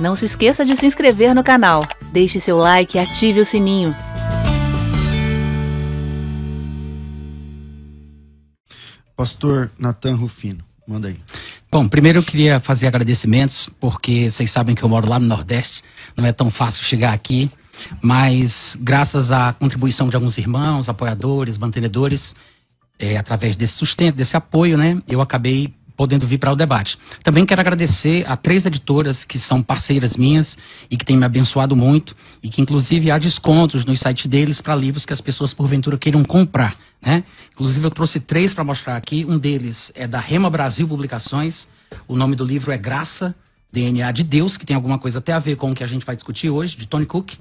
Não se esqueça de se inscrever no canal, deixe seu like e ative o sininho. Pastor Natan Rufino, manda aí. Bom, primeiro eu queria fazer agradecimentos, porque vocês sabem que eu moro lá no Nordeste, não é tão fácil chegar aqui, mas graças à contribuição de alguns irmãos, apoiadores, mantenedores, através desse sustento, desse apoio, né, eu acabei podendo vir para o debate. Também quero agradecer a 3 editoras que são parceiras minhas e que têm me abençoado muito e que inclusive há descontos no site deles para livros que as pessoas porventura queiram comprar, né? Inclusive eu trouxe 3 para mostrar aqui. Um deles é da Rema Brasil Publicações. O nome do livro é Graça, DNA de Deus, que tem alguma coisa até a ver com o que a gente vai discutir hoje, de Tony Cook.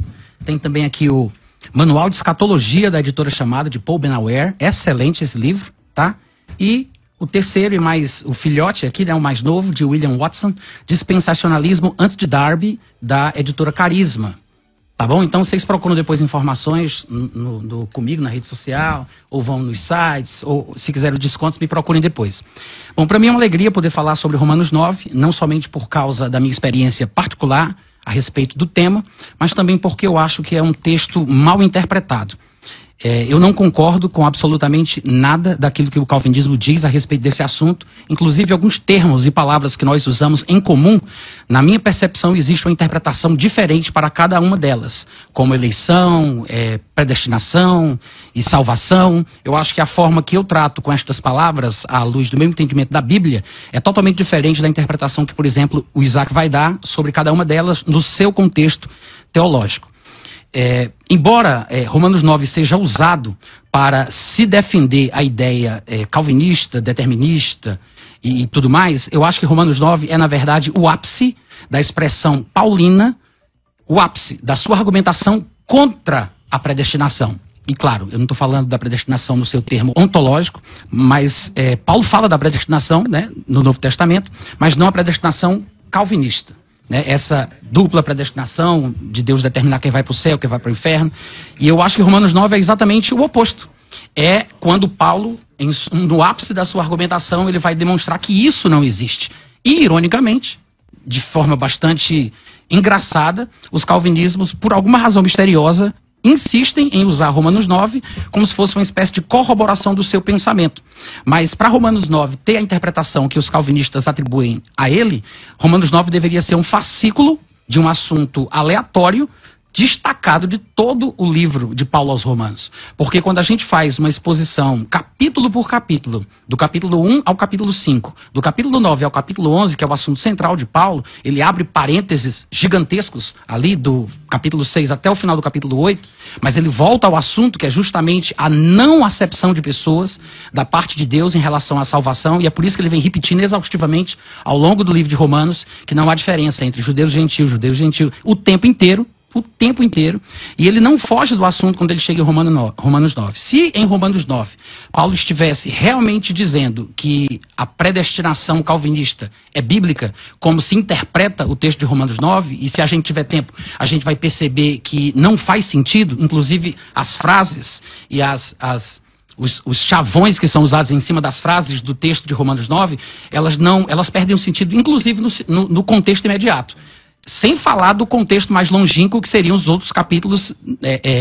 Tem também aqui o Manual de Escatologia da editora Chamada, de Paul Ben-Aware. Excelente esse livro, tá? E o terceiro e mais o filhote aqui, né, o mais novo, de William Watson, Dispensacionalismo antes de Darby, da editora Carisma. Tá bom? Então vocês procuram depois informações comigo na rede social, ou vão nos sites, ou se quiserem descontos, me procurem depois. Bom, para mim é uma alegria poder falar sobre Romanos 9, não somente por causa da minha experiência particular a respeito do tema, mas também porque eu acho que é um texto mal interpretado. Eu não concordo com absolutamente nada daquilo que o calvinismo diz a respeito desse assunto, inclusive alguns termos e palavras que nós usamos em comum. Na minha percepção, existe uma interpretação diferente para cada uma delas, como eleição, predestinação e salvação. Eu acho que a forma que eu trato com estas palavras, à luz do meu entendimento da Bíblia, é totalmente diferente da interpretação que, por exemplo, o Isaac vai dar sobre cada uma delas no seu contexto teológico. Embora Romanos 9 seja usado para se defender a ideia calvinista, determinista e tudo mais, eu acho que Romanos 9 é, na verdade, o ápice da expressão paulina, o ápice da sua argumentação contra a predestinação. E claro, eu não estou falando da predestinação no seu termo ontológico, mas Paulo fala da predestinação, né, no Novo Testamento, mas não a predestinação calvinista. Né, essa dupla predestinação de Deus determinar quem vai para o céu, quem vai para o inferno. E eu acho que Romanos 9 é exatamente o oposto. É quando Paulo, no ápice da sua argumentação, ele vai demonstrar que isso não existe. E, ironicamente, de forma bastante engraçada, os calvinismos, por alguma razão misteriosa, insistem em usar Romanos 9 como se fosse uma espécie de corroboração do seu pensamento. Mas para Romanos 9 ter a interpretação que os calvinistas atribuem a ele, Romanos 9 deveria ser um fascículo de um assunto aleatório, destacado de todo o livro de Paulo aos Romanos. Porque quando a gente faz uma exposição capítulo por capítulo, do capítulo 1 ao capítulo 5, do capítulo 9 ao capítulo 11, que é o assunto central de Paulo, ele abre parênteses gigantescos ali do capítulo 6 até o final do capítulo 8, mas ele volta ao assunto que é justamente a não acepção de pessoas da parte de Deus em relação à salvação, e é por isso que ele vem repetindo exaustivamente ao longo do livro de Romanos que não há diferença entre judeus e gentios, o tempo inteiro, e ele não foge do assunto quando ele chega em Romanos 9. Se em Romanos 9 Paulo estivesse realmente dizendo que a predestinação calvinista é bíblica, como se interpreta o texto de Romanos 9, e se a gente tiver tempo, a gente vai perceber que não faz sentido, inclusive as frases e os chavões que são usados em cima das frases do texto de Romanos 9, elas perdem o sentido, inclusive no contexto imediato. Sem falar do contexto mais longínquo, que seriam os outros capítulos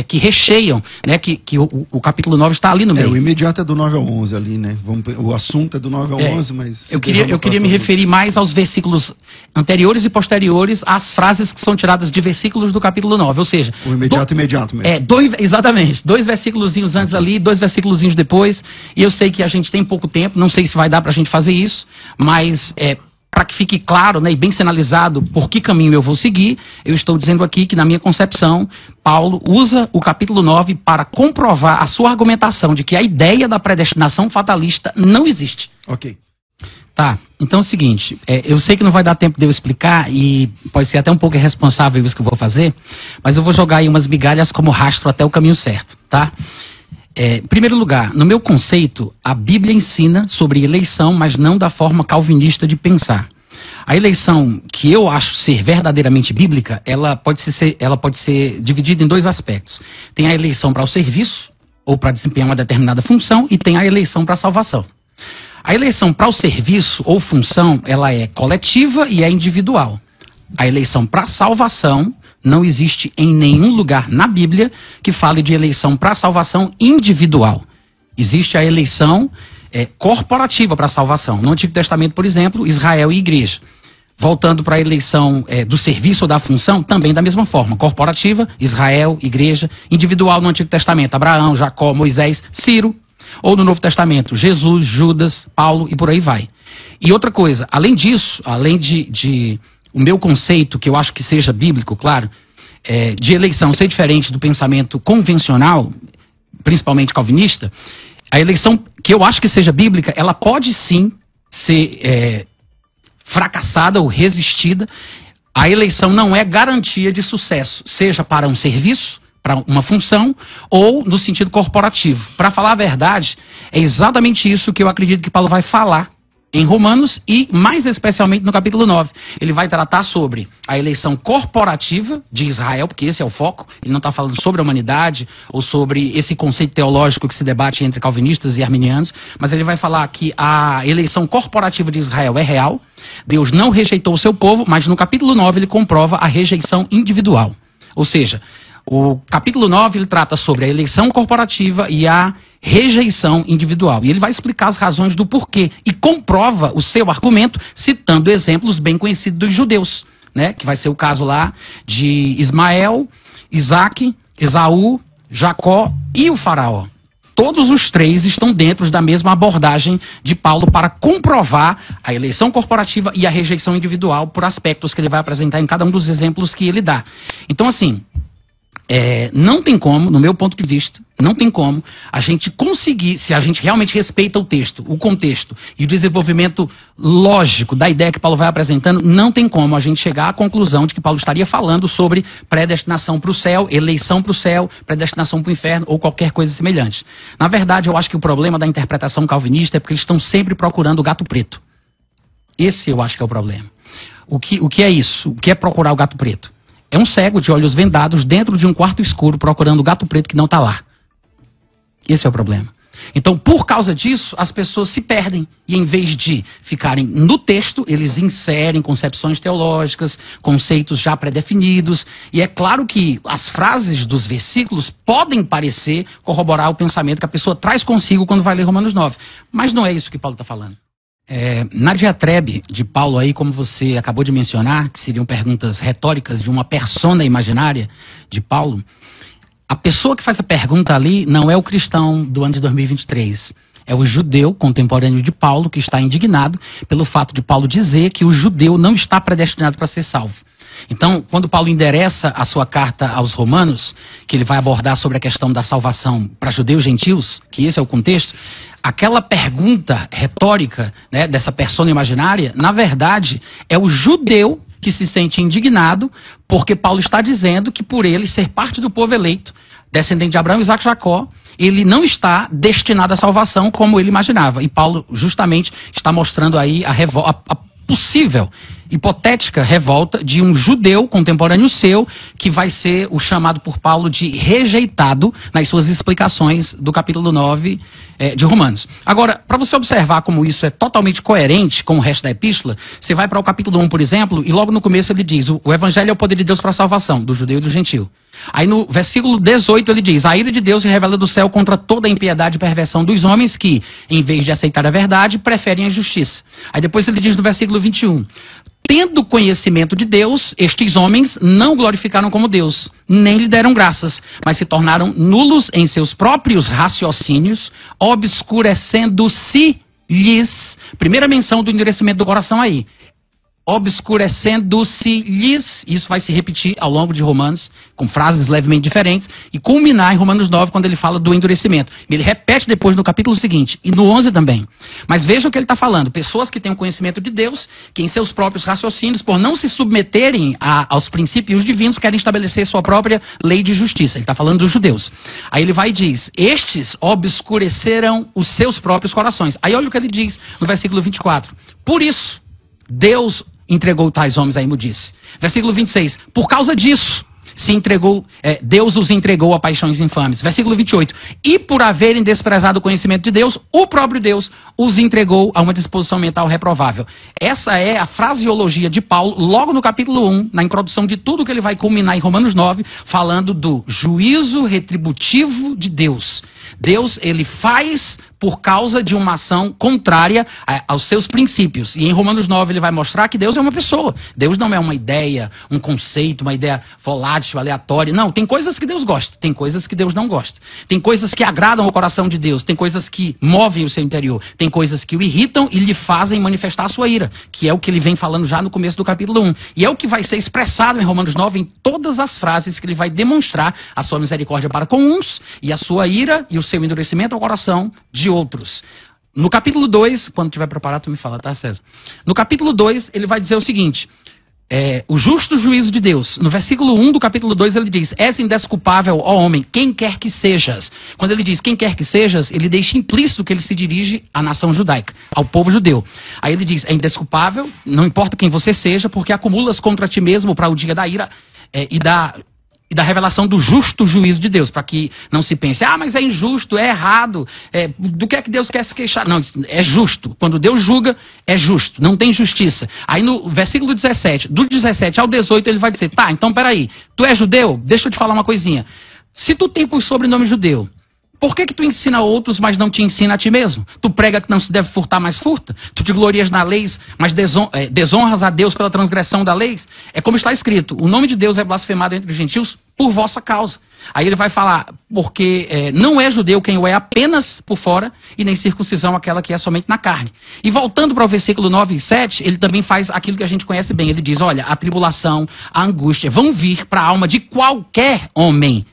que recheiam, né? Que o capítulo 9 está ali no meio. O imediato é do 9 ao 11 ali, né? O assunto é do 9 ao 11, mas... Eu queria me referir mais aos versículos anteriores e posteriores, às frases que são tiradas de versículos do capítulo 9, ou seja... O imediato mesmo. Exatamente. 2 versículos antes ali, 2 versículos depois, e eu sei que a gente tem pouco tempo, não sei se vai dar pra gente fazer isso, mas... para que fique claro, né, e bem sinalizado por que caminho eu vou seguir, eu estou dizendo aqui que, na minha concepção, Paulo usa o capítulo 9 para comprovar a sua argumentação de que a ideia da predestinação fatalista não existe. Ok. Tá, então é o seguinte, eu sei que não vai dar tempo de eu explicar e pode ser até um pouco irresponsável isso que eu vou fazer, mas eu vou jogar aí umas migalhas como rastro até o caminho certo, tá? Em primeiro lugar, no meu conceito, a Bíblia ensina sobre eleição, mas não da forma calvinista de pensar. A eleição que eu acho ser verdadeiramente bíblica, ela pode ser dividida em 2 aspectos. Tem a eleição para o serviço, ou para desempenhar uma determinada função, e tem a eleição para a salvação. A eleição para o serviço ou função, ela é coletiva e é individual. A eleição para salvação não existe em nenhum lugar na Bíblia que fale de eleição para salvação individual. Existe a eleição corporativa para salvação. No Antigo Testamento, por exemplo, Israel e igreja. Voltando para a eleição do serviço ou da função, também da mesma forma. Corporativa, Israel, igreja. Individual no Antigo Testamento, Abraão, Jacó, Moisés, Ciro. Ou no Novo Testamento, Jesus, Judas, Paulo e por aí vai. E outra coisa, além disso, além de o meu conceito, que eu acho que seja bíblico, claro, de eleição ser diferente do pensamento convencional, principalmente calvinista, a eleição que eu acho que seja bíblica, ela pode sim ser fracassada ou resistida. A eleição não é garantia de sucesso, seja para um serviço, para uma função, ou no sentido corporativo. Para falar a verdade, é exatamente isso que eu acredito que Paulo vai falar em Romanos e mais especialmente no capítulo 9. Ele vai tratar sobre a eleição corporativa de Israel, porque esse é o foco. Ele não está falando sobre a humanidade ou sobre esse conceito teológico que se debate entre calvinistas e arminianos, mas ele vai falar que a eleição corporativa de Israel é real. Deus não rejeitou o seu povo, mas no capítulo 9 ele comprova a rejeição individual. Ou seja, o capítulo 9 ele trata sobre a eleição corporativa e a rejeição individual. E ele vai explicar as razões do porquê e comprova o seu argumento citando exemplos bem conhecidos dos judeus, né? Que vai ser o caso lá de Ismael, Isaque, Esaú, Jacó e o faraó. Todos os três estão dentro da mesma abordagem de Paulo para comprovar a eleição corporativa e a rejeição individual por aspectos que ele vai apresentar em cada um dos exemplos que ele dá. Então, assim, não tem como, no meu ponto de vista, não tem como a gente conseguir, se a gente realmente respeita o texto, o contexto e o desenvolvimento lógico da ideia que Paulo vai apresentando, não tem como a gente chegar à conclusão de que Paulo estaria falando sobre predestinação para o céu, eleição para o céu, predestinação para o inferno ou qualquer coisa semelhante. Na verdade, eu acho que o problema da interpretação calvinista é porque eles estão sempre procurando o gato preto. Esse eu acho que é o problema. O que é isso? O que é procurar o gato preto? É um cego de olhos vendados dentro de um quarto escuro procurando o gato preto que não está lá. Esse é o problema. Então, por causa disso, as pessoas se perdem. E em vez de ficarem no texto, eles inserem concepções teológicas, conceitos já pré-definidos. E é claro que as frases dos versículos podem parecer corroborar o pensamento que a pessoa traz consigo quando vai ler Romanos 9. Mas não é isso que Paulo está falando. Na diatrebe de Paulo aí, como você acabou de mencionar, que seriam perguntas retóricas de uma persona imaginária de Paulo, a pessoa que faz a pergunta ali não é o cristão do ano de 2023. É o judeu contemporâneo de Paulo que está indignado pelo fato de Paulo dizer que o judeu não está predestinado para ser salvo. Então, quando Paulo endereça a sua carta aos Romanos, que ele vai abordar sobre a questão da salvação para judeus e gentios, que esse é o contexto, aquela pergunta retórica, né, dessa persona imaginária, na verdade, é o judeu que se sente indignado porque Paulo está dizendo que por ele ser parte do povo eleito, descendente de Abraão, Isaque e Jacó, ele não está destinado à salvação como ele imaginava. E Paulo justamente está mostrando aí a possível, hipotética revolta de um judeu contemporâneo seu que vai ser o chamado por Paulo de rejeitado nas suas explicações do capítulo 9 de Romanos. Agora, para você observar como isso é totalmente coerente com o resto da epístola, você vai para o capítulo 1, por exemplo, e logo no começo ele diz, o evangelho é o poder de Deus para a salvação, do judeu e do gentil. Aí no versículo 18 ele diz, a ira de Deus se revela do céu contra toda a impiedade e perversão dos homens que, em vez de aceitar a verdade, preferem a justiça. Aí depois ele diz no versículo 21, tendo conhecimento de Deus, estes homens não glorificaram como Deus, nem lhe deram graças, mas se tornaram nulos em seus próprios raciocínios, obscurecendo-se-lhes, primeira menção do endurecimento do coração aí, obscurecendo-se-lhes, isso vai se repetir ao longo de Romanos, com frases levemente diferentes, e culminar em Romanos 9, quando ele fala do endurecimento. Ele repete depois no capítulo seguinte, e no 11 também. Mas veja o que ele está falando, pessoas que têm o conhecimento de Deus, que em seus próprios raciocínios, por não se submeterem aos princípios divinos, querem estabelecer sua própria lei de justiça. Ele está falando dos judeus. Aí ele vai e diz, estes obscureceram os seus próprios corações. Aí olha o que ele diz no versículo 24. Por isso, Deus entregou tais homens à imundície. Versículo 26. Por causa disso, se entregou, Deus os entregou a paixões infames. Versículo 28. E por haverem desprezado o conhecimento de Deus, o próprio Deus os entregou a uma disposição mental reprovável. Essa é a fraseologia de Paulo, logo no capítulo 1, na introdução de tudo que ele vai culminar em Romanos 9, falando do juízo retributivo de Deus. Deus, ele faz por causa de uma ação contrária aos seus princípios. E em Romanos 9 ele vai mostrar que Deus é uma pessoa. Deus não é uma ideia, um conceito, uma ideia volátil, aleatória. Não, tem coisas que Deus gosta, tem coisas que Deus não gosta. Tem coisas que agradam ao coração de Deus, tem coisas que movem o seu interior, tem coisas que o irritam e lhe fazem manifestar a sua ira, que é o que ele vem falando já no começo do capítulo 1. E é o que vai ser expressado em Romanos 9 em todas as frases que ele vai demonstrar a sua misericórdia para com uns e a sua ira e o seu endurecimento ao coração de outros. No capítulo 2, quando tiver preparado, tu me fala, tá, César? No capítulo 2, ele vai dizer o seguinte, o justo juízo de Deus. No versículo 1 do capítulo 2, ele diz, és indesculpável, ó homem, quem quer que sejas. Quando ele diz quem quer que sejas, ele deixa implícito que ele se dirige à nação judaica, ao povo judeu. Aí ele diz, é indesculpável, não importa quem você seja, porque acumulas contra ti mesmo para o dia da ira e da revelação do justo juízo de Deus, para que não se pense, mas é injusto, é errado, do que é que Deus quer se queixar? Não, é justo. Quando Deus julga, é justo, não tem justiça. Aí no versículo 17, do 17 ao 18, ele vai dizer, tá, então peraí, tu é judeu? Deixa eu te falar uma coisinha. Se tu tem por sobrenome judeu, por que tu ensina outros, mas não te ensina a ti mesmo? Tu prega que não se deve furtar, mas furta? Tu te glorias na lei, mas desonras a Deus pela transgressão da lei? É como está escrito, o nome de Deus é blasfemado entre os gentios por vossa causa. Aí ele vai falar, porque não é judeu quem o é apenas por fora, e nem circuncisão aquela que é somente na carne. E voltando para o versículo 9 e 7, ele também faz aquilo que a gente conhece bem. Ele diz, olha, a tribulação, a angústia vão vir para a alma de qualquer homem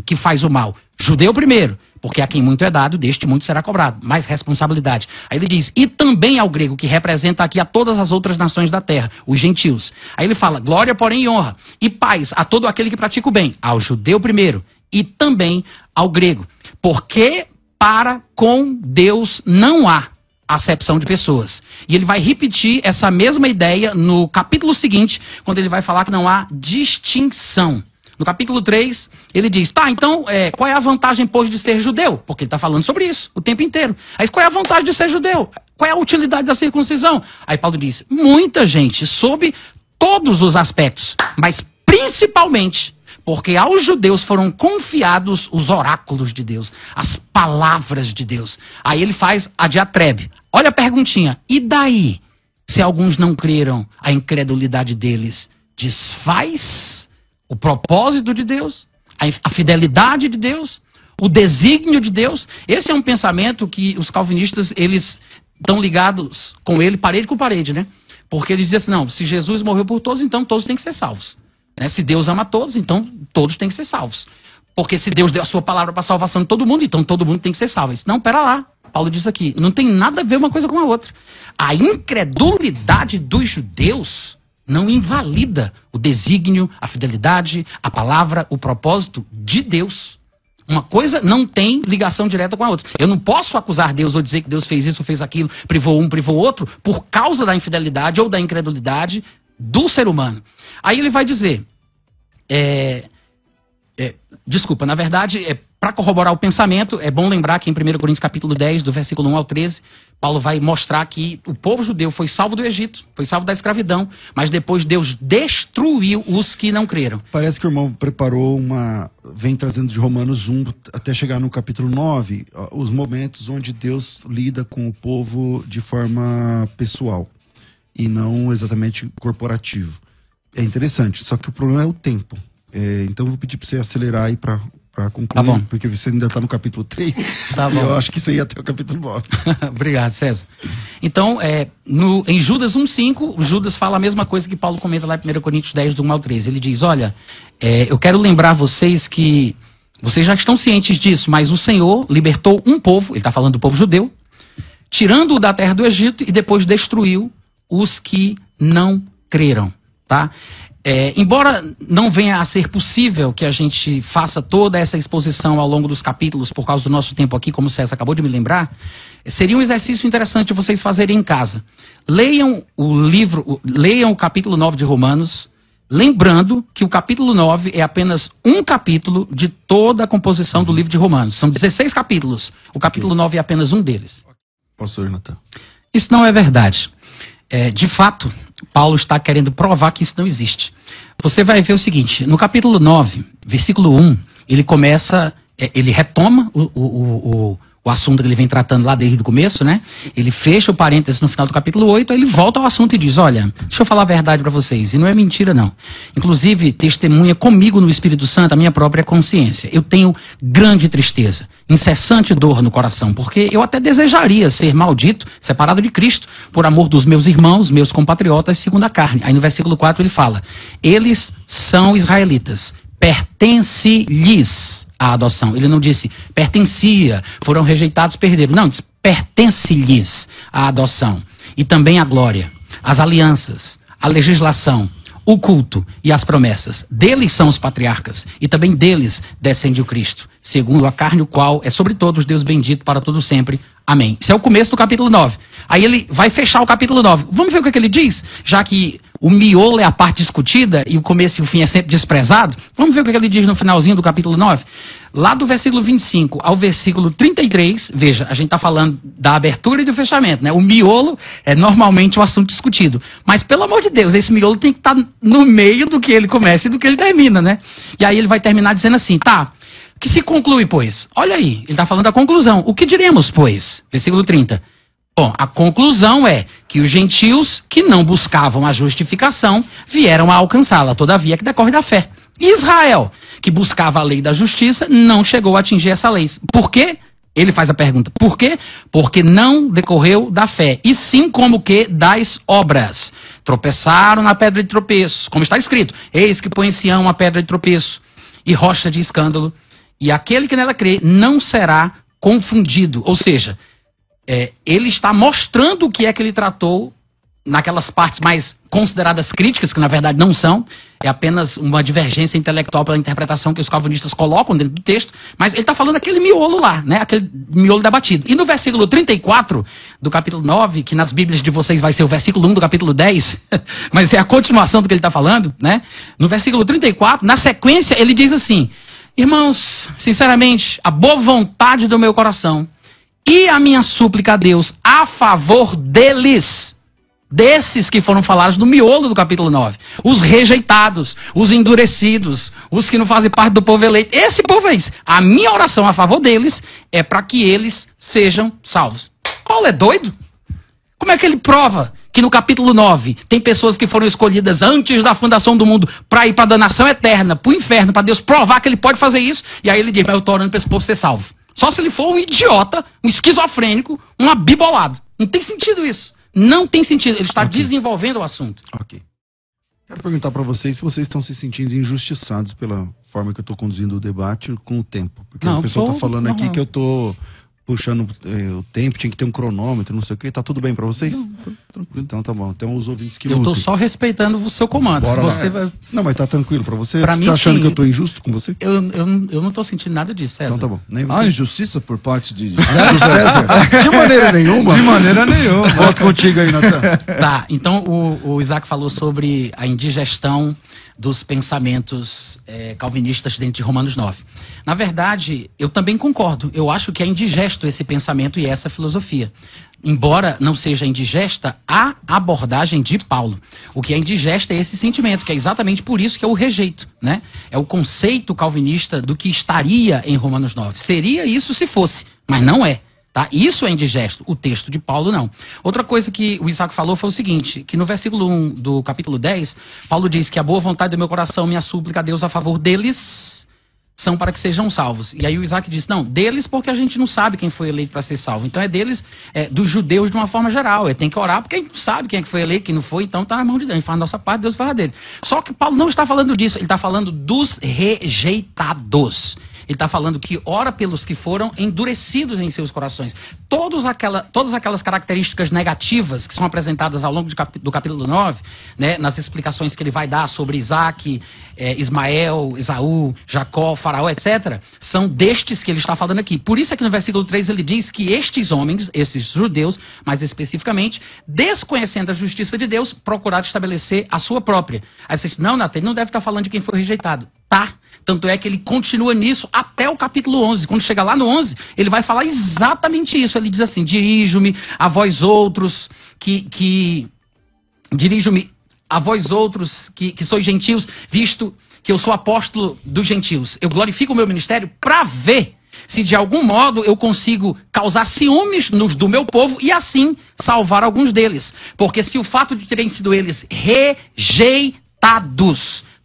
que faz o mal. Judeu primeiro, porque a quem muito é dado, deste muito será cobrado. Mais responsabilidade. Aí ele diz, e também ao grego, que representa aqui a todas as outras nações da terra, os gentios. Aí ele fala, glória, porém, e honra, e paz a todo aquele que pratica o bem, ao judeu primeiro, e também ao grego. Porque para com Deus não há acepção de pessoas. E ele vai repetir essa mesma ideia no capítulo seguinte, quando ele vai falar que não há distinção. No capítulo 3, ele diz, tá, então, qual é a vantagem, pois, de ser judeu? Porque ele está falando sobre isso o tempo inteiro. Aí, qual é a vantagem de ser judeu? Qual é a utilidade da circuncisão? Aí Paulo diz, muita gente, sob todos os aspectos, mas principalmente porque aos judeus foram confiados os oráculos de Deus, as palavras de Deus. Aí ele faz a diatrebe. Olha a perguntinha, e daí, se alguns não creram, a incredulidade deles desfaz o propósito de Deus, a fidelidade de Deus, o desígnio de Deus? Esse é um pensamento que os calvinistas, eles estão ligados com ele, parede com parede, né? Porque eles dizem assim, não, se Jesus morreu por todos, então todos têm que ser salvos. Se Deus ama todos, então todos têm que ser salvos. Porque se Deus deu a sua palavra para a salvação de todo mundo, então todo mundo tem que ser salvo. Não, pera lá. Paulo diz aqui, não tem nada a ver uma coisa com a outra. A incredulidade dos judeus não invalida o desígnio, a fidelidade, a palavra, o propósito de Deus. Uma coisa não tem ligação direta com a outra. Eu não posso acusar Deus ou dizer que Deus fez isso ou fez aquilo, privou um, privou outro, por causa da infidelidade ou da incredulidade do ser humano. Aí ele vai dizer, desculpa, na verdade, para corroborar o pensamento, é bom lembrar que em 1 Coríntios capítulo 10, do versículo 1 ao 13, Paulo vai mostrar que o povo judeu foi salvo do Egito, foi salvo da escravidão, mas depois Deus destruiu os que não creram. Parece que o irmão preparou vem trazendo de Romanos 1 até chegar no capítulo 9, os momentos onde Deus lida com o povo de forma pessoal e não exatamente corporativo. É interessante, só que o problema é o tempo. Então eu vou pedir para você acelerar aí para concluir, tá bom, porque você ainda está no capítulo 3, tá bom. Eu acho que isso aí ia até o capítulo 9. Obrigado, César. Então, em Judas 1,5, Judas fala a mesma coisa que Paulo comenta lá em 1 Coríntios 10, do 1 ao 13. Ele diz, olha, eu quero lembrar vocês que vocês já estão cientes disso, mas o Senhor libertou um povo, ele está falando do povo judeu, tirando-o da terra do Egito e depois destruiu os que não creram, tá? Embora não venha a ser possível que a gente faça toda essa exposição ao longo dos capítulos por causa do nosso tempo aqui, como o César acabou de me lembrar, seria um exercício interessante vocês fazerem em casa. Leiam o capítulo 9 de Romanos, Lembrando que o capítulo 9 é apenas um capítulo de toda a composição do livro de Romanos. São 16 capítulos. O capítulo 9 é apenas um deles. Pastor Natan. Isso não é verdade. De fato, Paulo está querendo provar que isso não existe. Você vai ver o seguinte, no capítulo 9, versículo 1, ele começa, ele retoma o assunto que ele vem tratando lá desde o começo, né? Ele fecha o parênteses no final do capítulo 8, aí ele volta ao assunto e diz, olha, deixa eu falar a verdade para vocês, e não é mentira não. Inclusive, testemunha comigo no Espírito Santo a minha própria consciência. Eu tenho grande tristeza, incessante dor no coração, porque eu até desejaria ser maldito, separado de Cristo, por amor dos meus irmãos, meus compatriotas, segundo a carne. Aí no versículo 4 ele fala, eles são israelitas, pertence-lhes a adoção. Ele não disse pertencia, foram rejeitados, perderam. Não, diz pertence-lhes a adoção. E também a glória, as alianças, a legislação, o culto e as promessas. Deles são os patriarcas e também deles descende o Cristo, segundo a carne, o qual é sobre todos Deus bendito para todo sempre. Amém. Isso é o começo do capítulo 9. Aí ele vai fechar o capítulo 9. Vamos ver o que ele diz? Já que o miolo é a parte discutida e o começo e o fim é sempre desprezado. Vamos ver o que ele diz no finalzinho do capítulo 9. Lá do versículo 25 ao versículo 33, veja, a gente está falando da abertura e do fechamento, né? O miolo é normalmente o assunto discutido. Mas, pelo amor de Deus, esse miolo tem que estar no meio do que ele começa e do que ele termina, né? E aí ele vai terminar dizendo assim, tá, que se conclui, pois? Olha aí, ele está falando da conclusão. O que diremos, pois? Versículo 30. Bom, a conclusão é que os gentios que não buscavam a justificação vieram a alcançá-la, todavia que decorre da fé. Israel, que buscava a lei da justiça, não chegou a atingir essa lei. Por quê? Ele faz a pergunta. Por quê? Porque não decorreu da fé, e sim como que das obras. Tropeçaram na pedra de tropeço, como está escrito. Eis que põe em Sião a pedra de tropeço e rocha de escândalo, e aquele que nela crê não será confundido. Ou seja, ele está mostrando o que é que ele tratou naquelas partes mais consideradas críticas, que na verdade não são, é apenas uma divergência intelectual pela interpretação que os calvinistas colocam dentro do texto, mas ele está falando aquele miolo lá, né? Aquele miolo debatido. E no versículo 34 do capítulo 9, que nas Bíblias de vocês vai ser o versículo 1 do capítulo 10, mas é a continuação do que ele está falando, né? No versículo 34, na sequência, ele diz assim, irmãos, sinceramente, a boa vontade do meu coração e a minha súplica a Deus a favor deles, desses que foram falados no miolo do capítulo 9, os rejeitados, os endurecidos, os que não fazem parte do povo eleito, esse povo é isso. A minha oração a favor deles é para que eles sejam salvos. Paulo é doido? Como é que ele prova que no capítulo 9 tem pessoas que foram escolhidas antes da fundação do mundo para ir para a danação eterna, para o inferno, para Deus provar que ele pode fazer isso, e aí ele diz, mas eu estou orando para esse povo ser salvo. Só se ele for um idiota, um esquizofrênico, um abibolado. Não tem sentido isso. Não tem sentido. Ele está desenvolvendo o assunto. Ok. Quero perguntar para vocês se vocês estão se sentindo injustiçados pela forma que eu estou conduzindo o debate com o tempo. Porque a pessoa está falando aqui que eu estou puxando o tempo, tinha que ter um cronômetro, não sei o que. Tá tudo bem para vocês? Não, tranquilo. Então tá bom. Então os ouvintes que eu estou só respeitando o seu comando. Você vai... Não, mas tá tranquilo para você? Pra você mim, tá achando sim. que eu estou injusto com você? Eu não estou sentindo nada disso, César. Então tá bom. Nem você. Há injustiça por parte de César? De maneira nenhuma. De maneira nenhuma. Volto contigo aí, Natan. Tá, então o Isaac falou sobre a indigestão dos pensamentos calvinistas dentro de Romanos 9. Na verdade, eu também concordo. Eu acho que é indigesto esse pensamento e essa filosofia. Embora não seja indigesta a abordagem de Paulo. O que é indigesta é esse sentimento, que é exatamente por isso que eu o rejeito, né? É o conceito calvinista do que estaria em Romanos 9. Seria isso se fosse, mas não é. Tá? Isso é indigesto, o texto de Paulo não. Outra coisa que o Isaac falou foi o seguinte, que no versículo 1 do capítulo 10, Paulo diz que a boa vontade do meu coração, minha súplica a Deus a favor deles, são para que sejam salvos. E aí o Isaac diz, não, deles porque a gente não sabe quem foi eleito para ser salvo. Então é deles, dos judeus de uma forma geral. Tem que orar porque a gente não sabe quem é que foi eleito, quem não foi, então está na mão de Deus. A gente faz a nossa parte, Deus faz a dele. Só que Paulo não está falando disso, ele está falando dos rejeitados. Ele está falando que ora pelos que foram endurecidos em seus corações. Todas aquelas características negativas que são apresentadas ao longo do capítulo 9, né, nas explicações que ele vai dar sobre Isaac, Ismael, Esaú, Jacó, Faraó, etc., são destes que ele está falando aqui. Por isso é que no versículo 3 ele diz que estes homens, esses judeus, mais especificamente, desconhecendo a justiça de Deus, procuraram estabelecer a sua própria. Aí você diz, não, Natan, ele não deve estar falando de quem foi rejeitado. Tá. Tanto é que ele continua nisso até o capítulo 11. Quando chega lá no 11, ele vai falar exatamente isso. Ele diz assim, dirijo-me a vós outros dirijo-me a vós outros que sois gentios, visto que eu sou apóstolo dos gentios. Eu glorifico o meu ministério para ver se de algum modo eu consigo causar ciúmes nos do meu povo e assim salvar alguns deles. Porque se o fato de terem sido eles rejeitados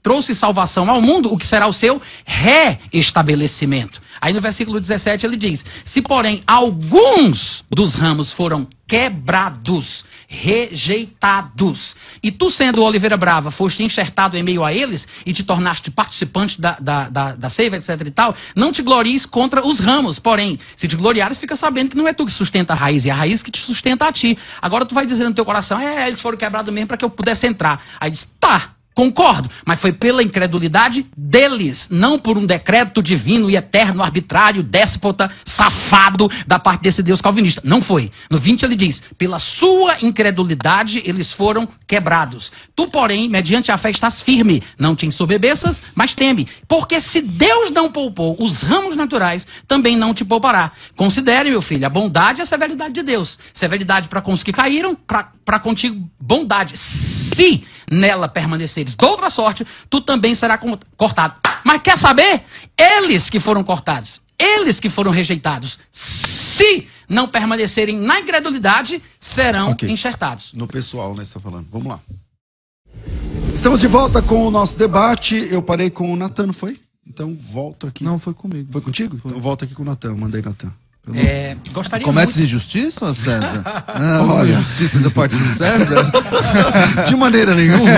trouxe salvação ao mundo, o que será o seu reestabelecimento? Aí no versículo 17 ele diz, se porém alguns dos ramos foram quebrados, rejeitados, e tu sendo oliveira brava, foste enxertado em meio a eles, e te tornaste participante da seiva, etc e tal, não te glories contra os ramos, porém, se te gloriares, fica sabendo que não é tu que sustenta a raiz, é a raiz que te sustenta a ti. Agora tu vai dizer no teu coração, eles foram quebrados mesmo para que eu pudesse entrar. Aí diz, tá, concordo, mas foi pela incredulidade deles, não por um decreto divino e eterno, arbitrário, déspota, safado da parte desse Deus calvinista. Não foi. No 20 ele diz, pela sua incredulidade eles foram quebrados. Tu, porém, mediante a fé estás firme, não te ensoberbeças, mas teme. Porque se Deus não poupou os ramos naturais, também não te poupará. Considere, meu filho, a bondade e a severidade de Deus. Severidade para com os que caíram, para contigo bondade. Se nela permaneceres de outra sorte, tu também será cortado. Mas quer saber? Eles que foram cortados, eles que foram rejeitados, se não permanecerem na incredulidade, serão enxertados. No pessoal, né, você está falando. Vamos lá. Estamos de volta com o nosso debate. Eu parei com o Natan, não foi? Então volto aqui. Não, foi comigo. Foi contigo? Foi. Então volto aqui com o Natan. Mandei Natan. Gostaria Cometes muito... injustiça, César? Olha, injustiça da parte de César? De maneira nenhuma.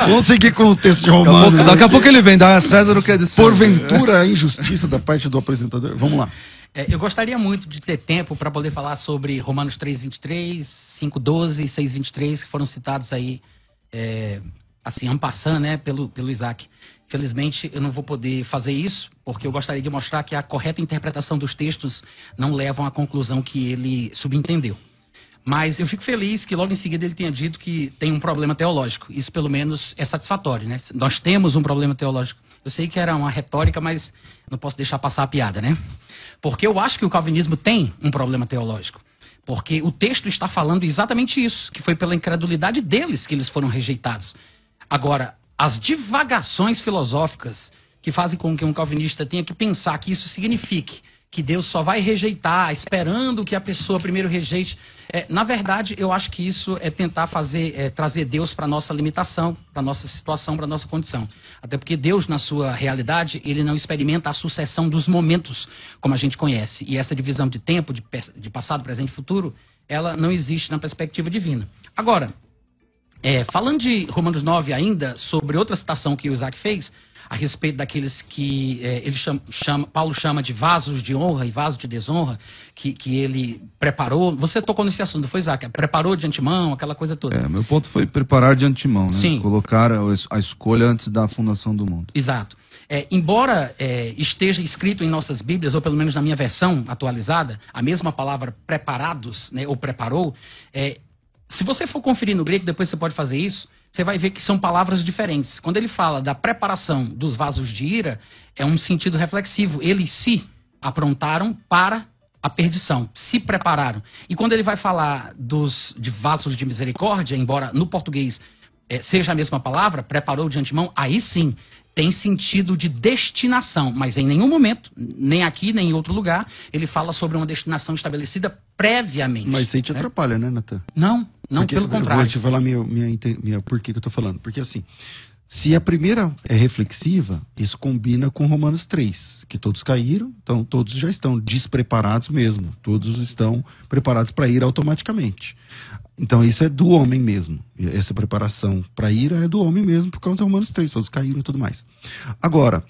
Vamos seguir com o texto de Romanos. Daqui a pouco ele vem dar a César o que é de César. Porventura, a injustiça da parte do apresentador. Vamos lá. Eu gostaria muito de ter tempo para poder falar sobre Romanos 3:23, 5:12 e 6:23, que foram citados aí, assim, en passant, né, pelo Isaac. Felizmente, eu não vou poder fazer isso, porque eu gostaria de mostrar que a correta interpretação dos textos não levam à conclusão que ele subentendeu. Mas eu fico feliz que logo em seguida ele tenha dito que tem um problema teológico. Isso, pelo menos, é satisfatório, né? Nós temos um problema teológico. Eu sei que era uma retórica, mas não posso deixar passar a piada, né? Porque eu acho que o calvinismo tem um problema teológico. Porque o texto está falando exatamente isso, que foi pela incredulidade deles que eles foram rejeitados. Agora, as divagações filosóficas que fazem com que um calvinista tenha que pensar que isso signifique que Deus só vai rejeitar, esperando que a pessoa primeiro rejeite. Na verdade, eu acho que isso é tentar trazer Deus para a nossa limitação, para a nossa situação, para a nossa condição. Até porque Deus, na sua realidade, ele não experimenta a sucessão dos momentos, como a gente conhece. E essa divisão de tempo, de passado, presente e futuro, ela não existe na perspectiva divina. Agora, falando de Romanos 9 ainda, sobre outra citação que o Isaac fez, a respeito daqueles que Paulo chama de vasos de honra e vasos de desonra, que ele preparou. Você tocou nesse assunto, não foi, Isaac? Preparou de antemão, aquela coisa toda. Meu ponto foi preparar de antemão, né? Sim. Colocar a escolha antes da fundação do mundo. Exato. Embora esteja escrito em nossas Bíblias, ou pelo menos na minha versão atualizada, a mesma palavra preparados, né, ou preparou, se você for conferir no grego, depois você pode fazer isso, você vai ver que são palavras diferentes. Quando ele fala da preparação dos vasos de ira, é um sentido reflexivo. Eles se aprontaram para a perdição, se prepararam. E quando ele vai falar de vasos de misericórdia, embora no português seja a mesma palavra, preparou de antemão, aí sim tem sentido de destinação, mas em nenhum momento, nem aqui, nem em outro lugar, ele fala sobre uma destinação estabelecida previamente. Mas isso aí te atrapalha, né, Natan? Não, Porque, pelo contrário. Vou te falar por que eu tô falando. Porque assim, se a primeira é reflexiva, isso combina com Romanos 3, que todos caíram, então todos já estão despreparados mesmo. Todos estão preparados para ir automaticamente. Então isso é do homem mesmo. Essa preparação para ir é do homem mesmo, por causa de Romanos 3, todos caíram e tudo mais. Agora,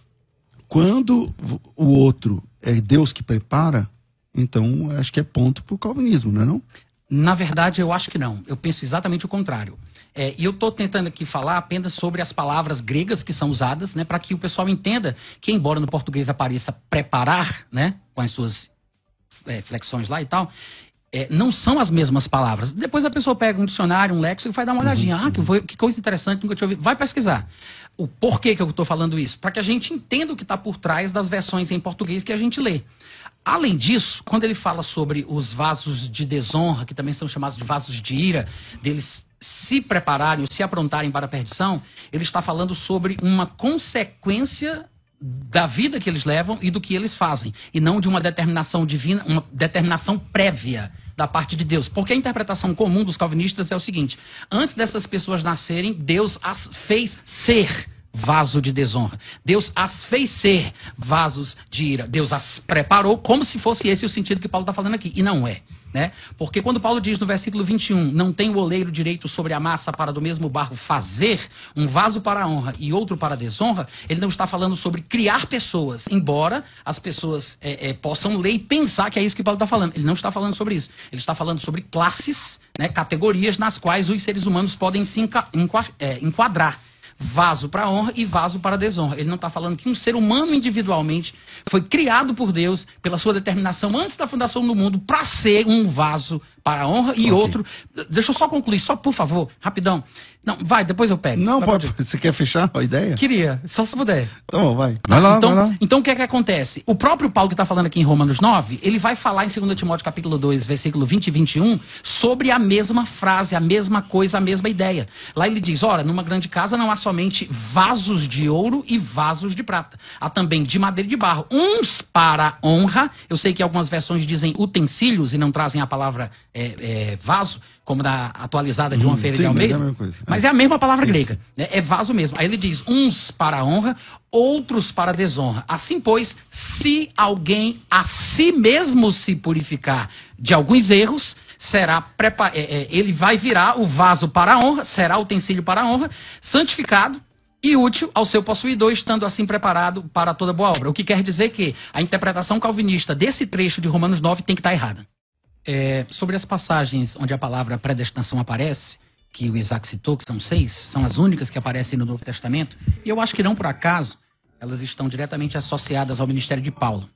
quando o outro é Deus que prepara, então acho que é ponto pro calvinismo, não é não? Na verdade, eu acho que não. Eu penso exatamente o contrário. E eu estou tentando aqui falar apenas sobre as palavras gregas que são usadas, né, para que o pessoal entenda que, embora no português apareça preparar, né, com as suas flexões lá e tal, não são as mesmas palavras. Depois a pessoa pega um dicionário, um léxico e vai dar uma olhadinha. Que coisa interessante, nunca tinha ouvido. Vai pesquisar. O porquê que eu estou falando isso? Para que a gente entenda o que está por trás das versões em português que a gente lê. Além disso, quando ele fala sobre os vasos de desonra, que também são chamados de vasos de ira, deles se prepararem, se aprontarem para a perdição, ele está falando sobre uma consequência da vida que eles levam e do que eles fazem, e não de uma determinação divina, uma determinação prévia da parte de Deus. Porque a interpretação comum dos calvinistas é o seguinte: antes dessas pessoas nascerem, Deus as fez ser vaso de desonra. Deus as fez ser vasos de ira. Deus as preparou como se fosse esse o sentido que Paulo está falando aqui. E não é. Né? Porque quando Paulo diz no versículo 21, não tem o oleiro direito sobre a massa para do mesmo barro fazer um vaso para a honra e outro para a desonra, ele não está falando sobre criar pessoas, embora as pessoas possam ler e pensar que é isso que Paulo está falando. Ele não está falando sobre isso. Ele está falando sobre classes, né, categorias nas quais os seres humanos podem se enquadrar. Vaso para a honra e vaso para a desonra. Ele não está falando que um ser humano individualmente foi criado por Deus pela sua determinação antes da fundação do mundo para ser um vaso para a honra e outro. Deixa eu só concluir, só por favor, rapidão. Não, vai, depois eu pego. Não, pode. Você quer fechar a ideia? Queria, só se puder. Então, vai. Vai lá, então, vai lá. Então, o que é que acontece? O próprio Paulo que está falando aqui em Romanos 9, ele vai falar em 2 Timóteo capítulo 2, versículo 20 e 21, sobre a mesma frase, a mesma coisa, a mesma ideia. Lá ele diz, ora, numa grande casa não há somente vasos de ouro e vasos de prata. Há também de madeira e de barro, uns para honra. Eu sei que algumas versões dizem utensílios e não trazem a palavra vaso, como na atualizada de uma feira de Almeida. Mas é a mesma palavra grega, né? É vaso mesmo. Aí ele diz, uns para a honra, outros para a desonra. Assim, pois, se alguém a si mesmo se purificar de alguns erros, ele vai virar o vaso para a honra, será utensílio para a honra, santificado e útil ao seu possuidor, estando assim preparado para toda boa obra. O que quer dizer que a interpretação calvinista desse trecho de Romanos 9 tem que estar errada. Sobre as passagens onde a palavra predestinação aparece, que o Isaac citou, que são 6, são as únicas que aparecem no Novo Testamento, e eu acho que não por acaso, elas estão diretamente associadas ao ministério de Paulo.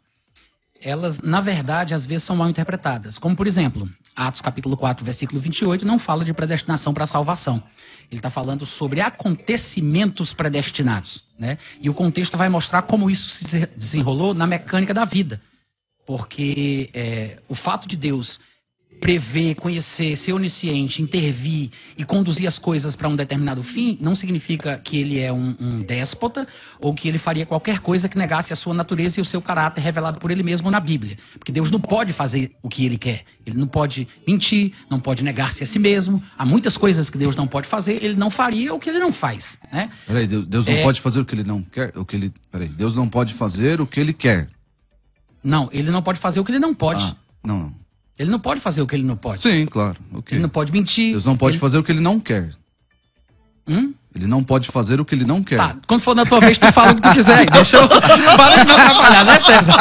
Elas, na verdade, às vezes são mal interpretadas. Como, por exemplo, Atos capítulo 4, versículo 28, não fala de predestinação para a salvação. Ele está falando sobre acontecimentos predestinados, né? E o contexto vai mostrar como isso se desenrolou na mecânica da vida. Porque o fato de Deus prever, conhecer, ser onisciente, intervir e conduzir as coisas para um determinado fim, não significa que ele é um déspota ou que ele faria qualquer coisa que negasse a sua natureza e o seu caráter revelado por ele mesmo na Bíblia. Porque Deus não pode fazer o que ele quer. Ele não pode mentir, não pode negar-se a si mesmo. Há muitas coisas que Deus não pode fazer, ele não faria o que ele não faz, né? Peraí, Deus não pode fazer o que ele não quer? Deus não pode fazer o que ele quer. Não, ele não pode fazer o que ele não pode. Não. Ele não pode fazer o que ele não pode. Sim, claro. Okay. Ele não pode mentir. Deus não pode fazer o que ele não quer. Ele não pode fazer o que ele não quer. Tá, quando for na tua vez, tu fala o que tu quiser. Deixa eu... Para de me atrapalhar, né, César?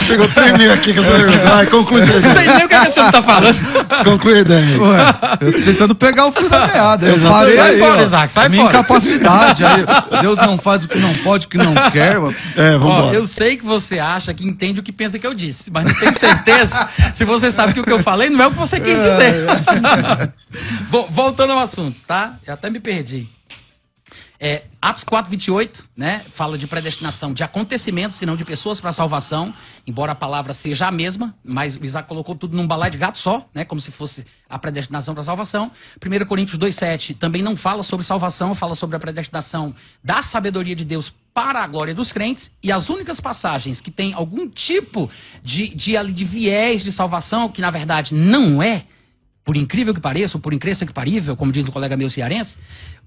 Chegou tremendo aqui com essa pergunta. Vai, conclui. Não sei nem o que a senhora tá falando. Conclui a ideia. Ué, eu tô tentando pegar o fio da meada. Eu parei sai aí, fora, Isaac, sai minha fora. Incapacidade. Aí, Deus não faz o que não pode, o que não quer. Vamos embora. Eu sei que você acha que entende o que pensa que eu disse, mas não tenho certeza se você sabe que o que eu falei não é o que você quis dizer. Bom, voltando ao assunto, tá? Eu até me perdi. Atos 4, 28, né, fala de predestinação de acontecimentos e não de pessoas para salvação, embora a palavra seja a mesma, mas o Isaac colocou tudo num balaio de gato só, né, como se fosse a predestinação para salvação. 1 Coríntios 2, 7 também não fala sobre salvação, fala sobre a predestinação da sabedoria de Deus para a glória dos crentes, e as únicas passagens que tem algum tipo de viés de salvação, que na verdade não é, por incrível que pareça, ou por incrível que parível, como diz o colega meu cearense,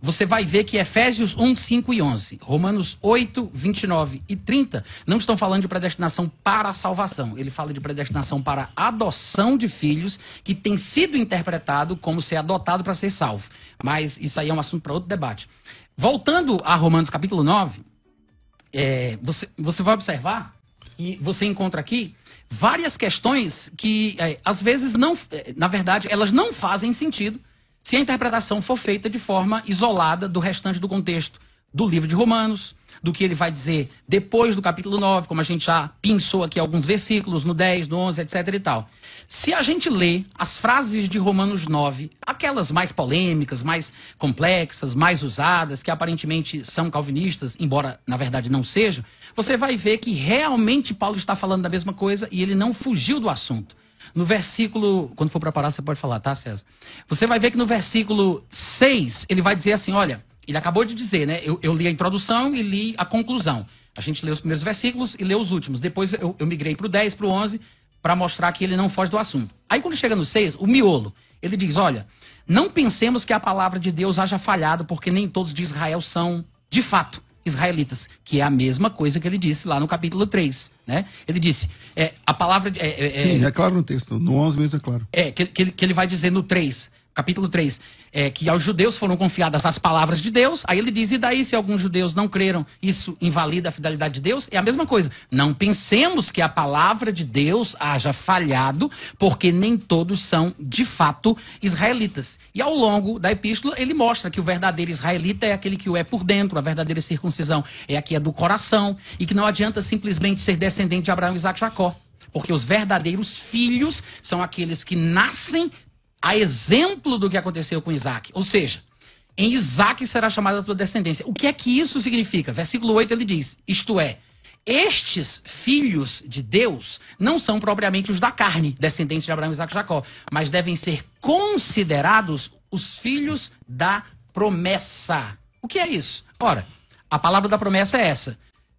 você vai ver que Efésios 1, 5 e 11, Romanos 8, 29 e 30, não estão falando de predestinação para a salvação. Ele fala de predestinação para a adoção de filhos, que tem sido interpretado como ser adotado para ser salvo. Mas isso aí é um assunto para outro debate. Voltando a Romanos capítulo 9, você vai observar e você encontra aqui várias questões que, às vezes, não, na verdade, elas não fazem sentido se a interpretação for feita de forma isolada do restante do contexto do livro de Romanos, do que ele vai dizer depois do capítulo 9, como a gente já pensou aqui alguns versículos, no 10, no 11, etc. e tal. Se a gente lê as frases de Romanos 9, aquelas mais polêmicas, mais complexas, mais usadas, que aparentemente são calvinistas, embora na verdade não sejam, você vai ver que realmente Paulo está falando da mesma coisa e ele não fugiu do assunto. No versículo, quando for preparar você pode falar, tá, César? Você vai ver que no versículo 6, ele vai dizer assim, olha, ele acabou de dizer, né? Eu li a introdução e li a conclusão. A gente leu os primeiros versículos e leu os últimos. Depois eu migrei para o 10, para o 11, para mostrar que ele não foge do assunto. Aí quando chega no 6, o miolo, ele diz, olha, não pensemos que a palavra de Deus haja falhado, porque nem todos de Israel são, de fato, israelitas, que é a mesma coisa que ele disse lá no capítulo 3, né? Ele disse, a palavra... Sim, é claro no texto, no 11 mesmo é claro. Que ele vai dizer no 3, capítulo 3, que aos judeus foram confiadas as palavras de Deus. Aí ele diz, e daí se alguns judeus não creram, isso invalida a fidelidade de Deus? É a mesma coisa. Não pensemos que a palavra de Deus haja falhado, porque nem todos são, de fato, israelitas. E ao longo da epístola, ele mostra que o verdadeiro israelita é aquele que o é por dentro, a verdadeira circuncisão é a que é do coração, e que não adianta simplesmente ser descendente de Abraão, Isaac e Jacó. Porque os verdadeiros filhos são aqueles que nascem a exemplo do que aconteceu com Isaac. Ou seja, em Isaac será chamada a tua descendência. O que é que isso significa? Versículo 8 ele diz, isto é, estes filhos de Deus não são propriamente os da carne, descendentes de Abraão, Isaac e Jacó, mas devem ser considerados os filhos da promessa. O que é isso? Ora, a palavra da promessa é essa.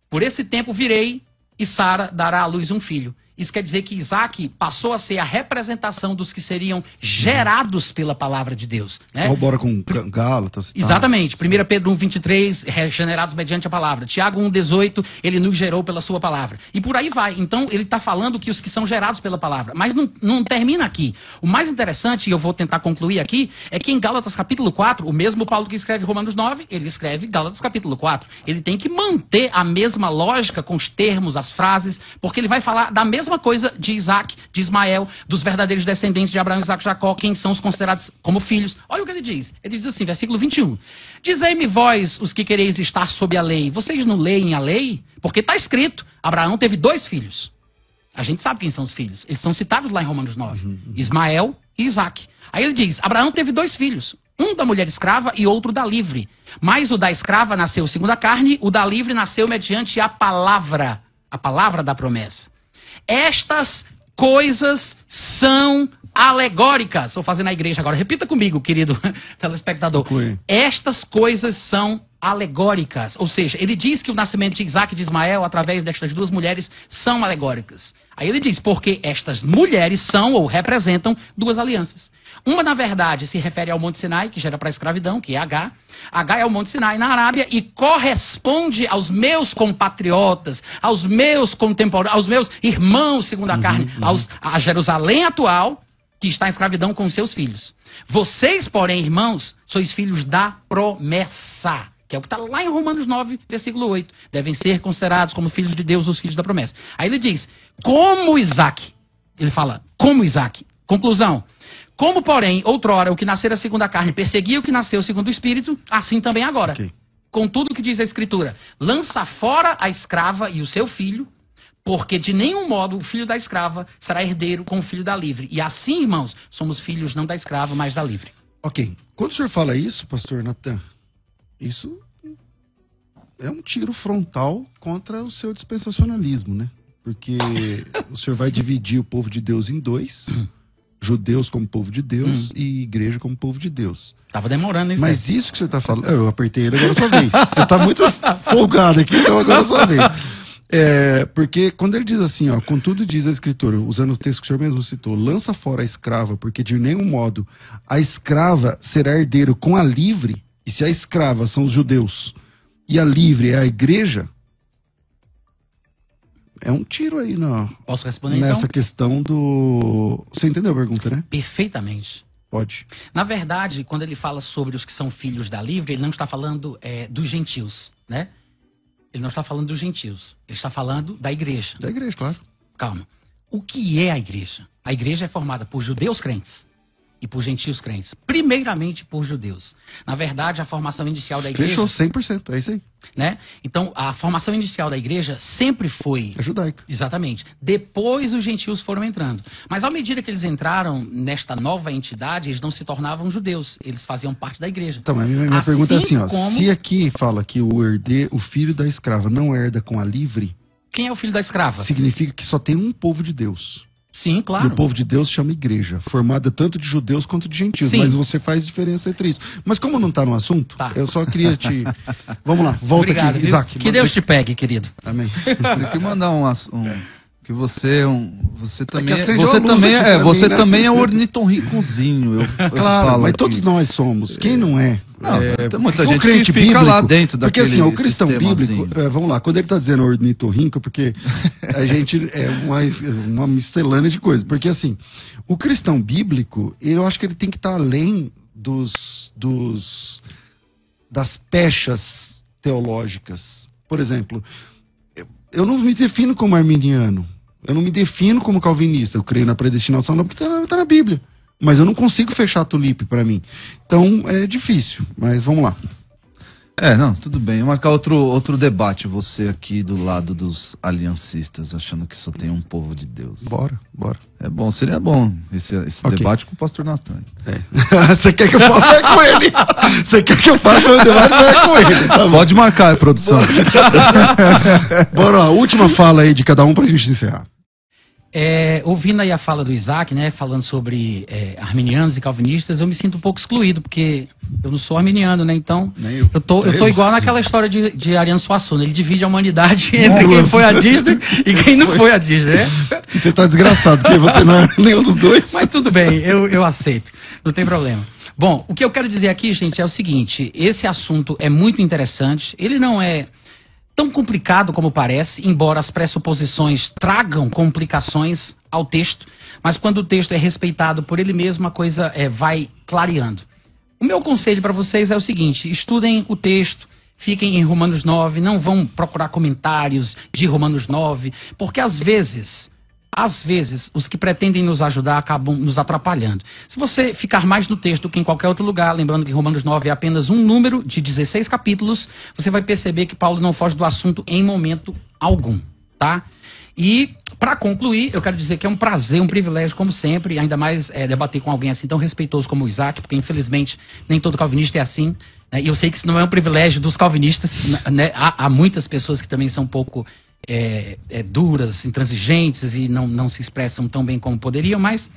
Por esse tempo virei e Sara dará à luz um filho. Isso quer dizer que Isaac passou a ser a representação dos que seriam gerados pela palavra de Deus, né? Corrobora com Gálatas. Exatamente. 1 Pedro 1,23, regenerados mediante a palavra. Tiago 1,18, ele nos gerou pela sua palavra. E por aí vai. Então, ele está falando que os que são gerados pela palavra. Mas não termina aqui. O mais interessante, e eu vou tentar concluir aqui, é que em Gálatas capítulo 4, o mesmo Paulo que escreve Romanos 9, ele escreve Gálatas capítulo 4. Ele tem que manter a mesma lógica com os termos, as frases, porque ele vai falar da mesma coisa de Isaac, de Ismael, dos verdadeiros descendentes de Abraão, Isaac e Jacó, quem são os considerados como filhos. Olha o que ele diz. Ele diz assim, versículo 21. Dizei-me vós, os que quereis estar sob a lei, vocês não leem a lei? Porque está escrito, Abraão teve 2 filhos. A gente sabe quem são os filhos. Eles são citados lá em Romanos 9. Ismael e Isaac. Aí ele diz, Abraão teve 2 filhos. Um da mulher escrava e outro da livre. Mas o da escrava nasceu segundo a carne, o da livre nasceu mediante a palavra da promessa. Estas coisas são alegóricas. Estou fazendo a igreja agora. Repita comigo, querido telespectador. Estas coisas são alegóricas. Ou seja, ele diz que o nascimento de Isaac e de Ismael, através destas 2 mulheres, são alegóricas. Aí ele diz, porque estas mulheres são ou representam 2 alianças. Uma, na verdade, se refere ao Monte Sinai, que gera para a escravidão, que é H. H é o Monte Sinai na Arábia e corresponde aos meus compatriotas, aos meus contemporâneos, aos meus irmãos, segundo a carne, a Jerusalém atual, que está em escravidão com os seus filhos. Vocês, porém, irmãos, sois filhos da promessa, que é o que está lá em Romanos 9, versículo 8. Devem ser considerados como filhos de Deus os filhos da promessa. Aí ele diz, como Isaac, ele fala, como Isaac. Conclusão. Como, porém, outrora, o que nascera segundo a carne perseguia o que nasceu segundo o Espírito, assim também agora. Okay. Contudo, o que diz a Escritura? Lança fora a escrava e o seu filho, porque de nenhum modo o filho da escrava será herdeiro com o filho da livre. E assim, irmãos, somos filhos não da escrava, mas da livre. Ok. Quando o senhor fala isso, pastor Natan, isso é um tiro frontal contra o seu dispensacionalismo, né? Porque o senhor vai dividir o povo de Deus em 2... judeus como povo de Deus e igreja como povo de Deus. Tava demorando, hein? Mas isso que você está falando... Eu apertei ele, agora é sua vez. Você está muito folgado aqui, então agora é sua vez. Porque quando ele diz assim, ó, contudo diz a Escritura, usando o texto que o senhor mesmo citou, lança fora a escrava, porque de nenhum modo a escrava será herdeiro com a livre, e se a escrava são os judeus e a livre é a igreja, é um tiro aí Posso responder, nessa então? questão do... Você entendeu a pergunta, né? Perfeitamente. Pode. Na verdade, quando ele fala sobre os que são filhos da livre, ele não está falando dos gentios, né? Ele não está falando dos gentios. Ele está falando da igreja. Da igreja, claro. Calma. O que é a igreja? A igreja é formada por judeus crentes e por gentios crentes. Primeiramente por judeus. Na verdade, a formação inicial da igreja... Fechou 100%, é isso aí. Né? Então, a formação inicial da igreja sempre foi... É judaica. Exatamente. Depois os gentios foram entrando. Mas à medida que eles entraram nesta nova entidade, eles não se tornavam judeus. Eles faziam parte da igreja. Então, a minha pergunta é assim, ó. Se aqui fala que o filho da escrava não herda com a livre... Quem é o filho da escrava? Significa que só tem um povo de Deus. Sim, claro. E o povo de Deus chama igreja, formada tanto de judeus quanto de gentios. Sim. Mas você faz diferença entre isso. Mas como não está no assunto, eu só queria te... Vamos lá, volta. Obrigado, aqui, Isaac. Que Deus te pegue, querido. Amém. Você quer mandar que você também você também é um ornitorrincozinho. Claro, mas todos nós somos. Quem não é? Tem muita gente crente que fica bíblico, lá dentro daquele porque assim, o cristão sistemazinho. bíblico, vamos lá, quando ele está dizendo ornitorrinco, porque a gente é uma miscelânea de coisas. Porque assim, o cristão bíblico, eu acho que ele tem que estar além das pechas teológicas. Por exemplo, eu não me defino como arminiano. Eu não me defino como calvinista. Eu creio na predestinação porque está na Bíblia. Mas eu não consigo fechar a tulipe para mim. Então é difícil, mas vamos lá. Não, tudo bem. Vou marcar outro debate. Você aqui do lado dos aliancistas, achando que só tem um povo de Deus. Bora. É bom, seria bom esse debate com o pastor Natan. Você quer que eu faça com ele? Você quer que eu faça o debate com ele? Tá, pode marcar, produção. Bora lá, última fala aí de cada um pra gente encerrar. Ouvindo aí a fala do Isaac, né, falando sobre arminianos e calvinistas, eu me sinto um pouco excluído, porque eu não sou arminiano, né, então eu tô igual naquela história de Ariano Suassuna, ele divide a humanidade entre quem foi a Disney e quem não foi a Disney, né? Você tá desgraçado, porque você não é nenhum dos dois. Mas tudo bem, eu aceito, não tem problema. Bom, o que eu quero dizer aqui, gente, é o seguinte, esse assunto é muito interessante, ele não é tão complicado como parece, embora as pressuposições tragam complicações ao texto, mas quando o texto é respeitado por ele mesmo, a coisa vai clareando. O meu conselho para vocês é o seguinte, estudem o texto, fiquem em Romanos 9, não vão procurar comentários de Romanos 9, porque às vezes, os que pretendem nos ajudar acabam nos atrapalhando. Se você ficar mais no texto do que em qualquer outro lugar, lembrando que Romanos 9 é apenas um número de 16 capítulos, você vai perceber que Paulo não foge do assunto em momento algum, tá? E, para concluir, eu quero dizer que é um prazer, um privilégio, como sempre, ainda mais debater com alguém assim tão respeitoso como o Isaac, porque infelizmente nem todo calvinista é assim, né? E eu sei que isso não é um privilégio dos calvinistas, né? Há muitas pessoas que também são um pouco... duras, intransigentes e não se expressam tão bem como poderiam, mas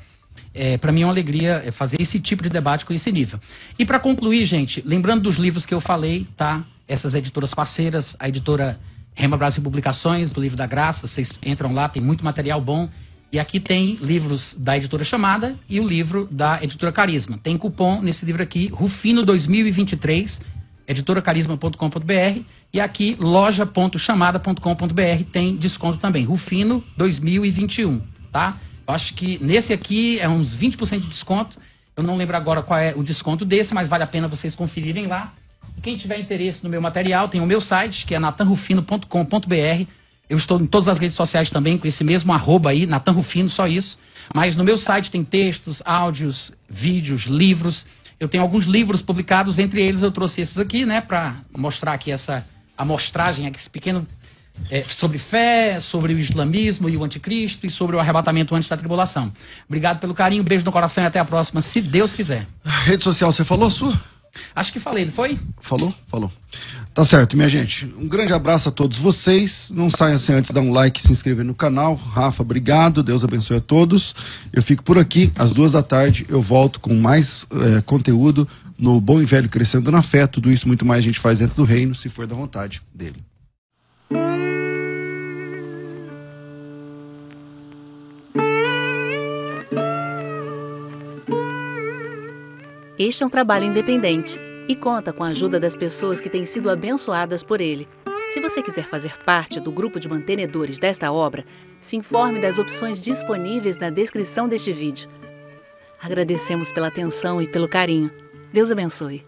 para mim é uma alegria fazer esse tipo de debate com esse nível. E para concluir, gente, lembrando dos livros que eu falei, tá? Essas editoras parceiras, a editora Rema Brasil Publicações, do Livro da Graça, vocês entram lá, tem muito material bom. E aqui tem livros da editora Chamada e o livro da editora Carisma. Tem cupom nesse livro aqui, Rufino 2023, editoracarisma.com.br, e aqui loja.chamada.com.br tem desconto também, Rufino 2021, tá? Eu acho que nesse aqui é uns 20% de desconto, eu não lembro agora qual é o desconto desse, mas vale a pena vocês conferirem lá. Quem tiver interesse no meu material, tem o meu site, que é natanrufino.com.br, eu estou em todas as redes sociais também, com esse mesmo @ aí, Natan Rufino, só isso, mas no meu site tem textos, áudios, vídeos, livros. Eu tenho alguns livros publicados, entre eles eu trouxe esses aqui, né, para mostrar aqui essa amostragem, esse pequeno, sobre fé, sobre o islamismo e o anticristo e sobre o arrebatamento antes da tribulação. Obrigado pelo carinho, beijo no coração e até a próxima, se Deus quiser. Rede social, você falou a sua? Acho que falei, não foi? Falou? Tá certo, minha gente. Um grande abraço a todos vocês. Não saiam sem antes dar um like e se inscrever no canal. Rafa, obrigado. Deus abençoe a todos. Eu fico por aqui. Às 14h eu volto com mais conteúdo no Bom e Velho Crescendo na Fé. Tudo isso, muito mais a gente faz dentro do reino, se for da vontade dele. Este é um trabalho independente e conta com a ajuda das pessoas que têm sido abençoadas por ele. Se você quiser fazer parte do grupo de mantenedores desta obra, se informe das opções disponíveis na descrição deste vídeo. Agradecemos pela atenção e pelo carinho. Deus abençoe.